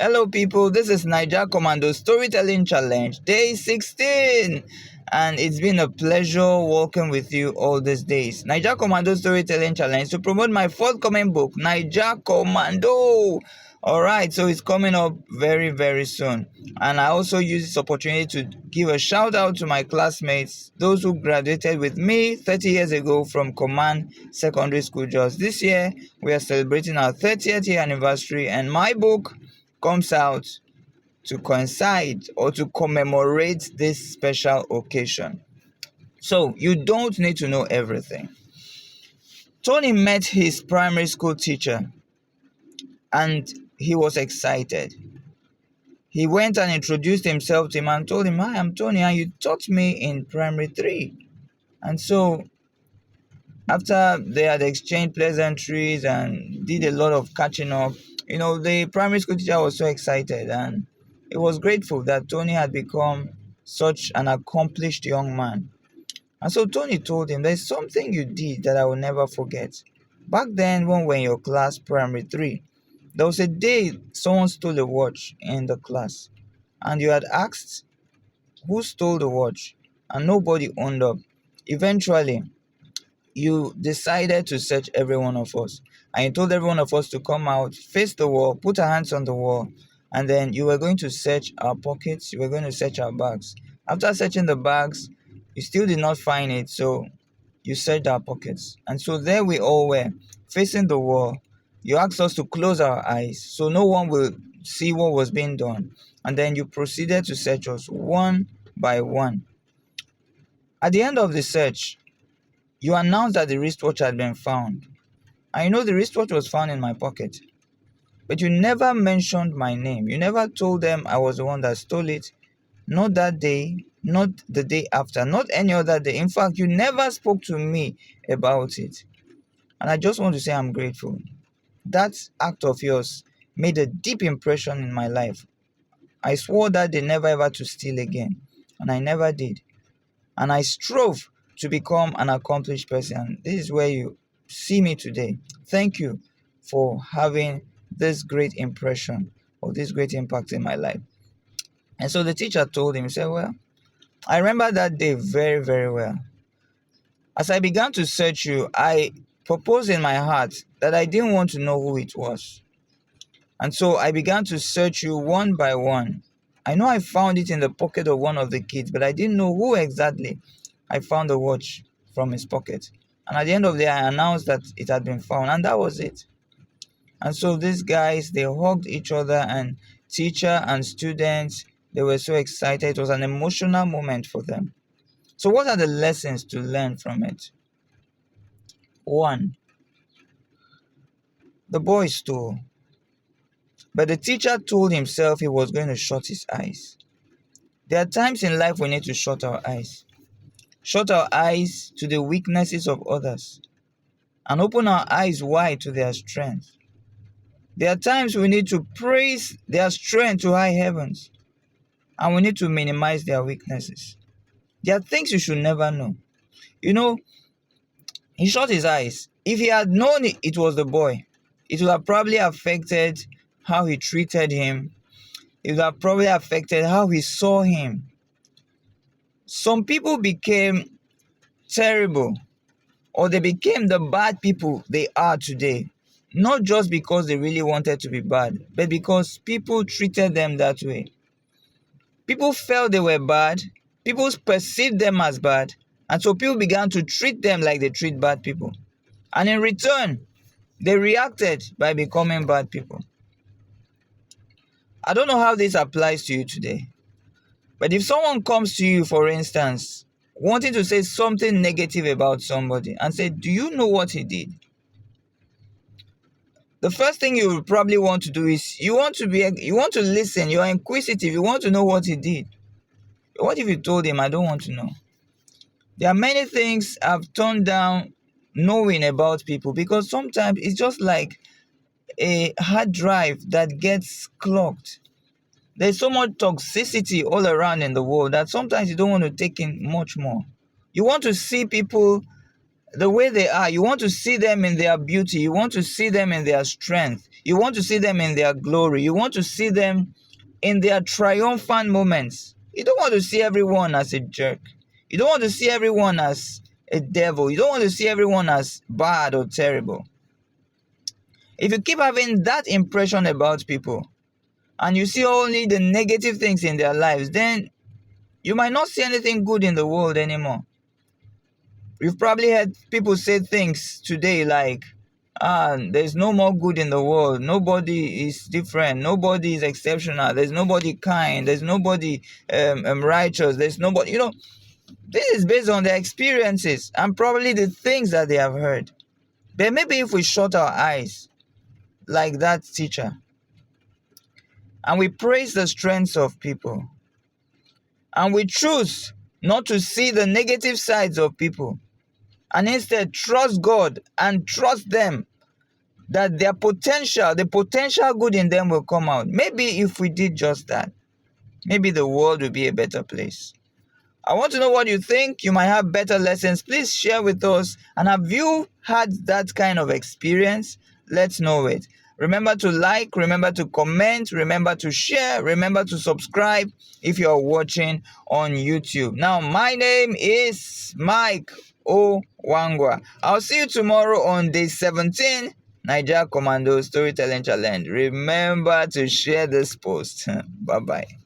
Hello, people. This is Niger Commando Storytelling Challenge, day 16. And it's been a pleasure working with you all these days. Niger Commando Storytelling Challenge to promote my forthcoming book, Niger Commando. All right, so it's coming up very, very soon. And I also use this opportunity to give a shout out to my classmates, those who graduated with me 30 years ago from Command Secondary School. Just this year, we are celebrating our 30th year anniversary, and my book comes out to coincide or to commemorate this special occasion. So you don't need to know everything. Tony met his primary school teacher and he was excited. He went and introduced himself to him and told him, "Hi, I'm Tony, and you taught me in primary three." And so after they had exchanged pleasantries and did a lot of catching up, the primary school teacher was so excited and he was grateful that Tony had become such an accomplished young man. And so Tony told him, "There's something you did that I will never forget. Back then, when we were in your class, primary three, there was a day someone stole a watch in the class, and you had asked who stole the watch, and nobody owned up. Eventually, you decided to search every one of us, and you told every one of us to come out, face the wall, put our hands on the wall, and then you were going to search our pockets, you were going to search our bags. After searching the bags, you still did not find it, so you searched our pockets. And so there we all were, facing the wall. You asked us to close our eyes so no one will see what was being done, and then you proceeded to search us one by one. At the end of the search, you announced that the wristwatch had been found. I know the wristwatch was found in my pocket, but you never mentioned my name. You never told them I was the one that stole it. Not that day, not the day after, not any other day. In fact, you never spoke to me about it. And I just want to say I'm grateful. That act of yours made a deep impression in my life. I swore that day never ever to steal again, and I never did. And I strove to become an accomplished person. This is where you see me today. Thank you for having this great impression or this great impact in my life. And so the teacher told him, he said, "Well, I remember that day very, very well. As I began to search you, I proposed in my heart that I didn't want to know who it was. And so I began to search you one by one. I know I found it in the pocket of one of the kids, but I didn't know who exactly I found the watch from his pocket. And at the end of the day, I announced that it had been found, and that was it." And so these guys, they hugged each other, and teacher and students, they were so excited. It was an emotional moment for them. So what are the lessons to learn from it? One, the boy stole, but the teacher told himself he was going to shut his eyes. There are times in life we need to shut our eyes. Shut our eyes to the weaknesses of others and open our eyes wide to their strength. There are times we need to praise their strength to high heavens, and we need to minimize their weaknesses. There are things you should never know. You know, he shut his eyes. If he had known it was the boy, it would have probably affected how he treated him. It would have probably affected how he saw him. Some people became terrible, or they became the bad people they are today, not just because they really wanted to be bad, but because people treated them that way. People felt they were bad, people perceived them as bad, and so people began to treat them like they treat bad people. And in return, they reacted by becoming bad people. I don't know how this applies to you today, but if someone comes to you, for instance, wanting to say something negative about somebody and say, "Do you know what he did?" The first thing you will probably want to do is you want to listen, you are inquisitive, you want to know what he did. What if you told him, "I don't want to know"? There are many things I've turned down knowing about people because sometimes it's just like a hard drive that gets clogged. There's so much toxicity all around in the world that sometimes you don't want to take in much more. You want to see people the way they are. You want to see them in their beauty. You want to see them in their strength. You want to see them in their glory. You want to see them in their triumphant moments. You don't want to see everyone as a jerk. You don't want to see everyone as a devil. You don't want to see everyone as bad or terrible. If you keep having that impression about people and you see only the negative things in their lives, then you might not see anything good in the world anymore. You've probably heard people say things today like, there's no more good in the world. Nobody is different. Nobody is exceptional. There's nobody kind. There's nobody righteous. There's nobody, this is based on their experiences and probably the things that they have heard. But maybe if we shut our eyes like that teacher and we praise the strengths of people and we choose not to see the negative sides of people and instead trust God and trust them that the potential good in them will come out. Maybe if we did just that, maybe the world will be a better place. I want to know what you think. You might have better lessons. Please share with us. And have you had that kind of experience? Let's know it. Remember to like, remember to comment, remember to share, remember to subscribe if you're watching on YouTube. Now, my name is Mike Owangwa. I'll see you tomorrow on day 17, Naija Commando Storytelling Challenge. Remember to share this post. Bye-bye.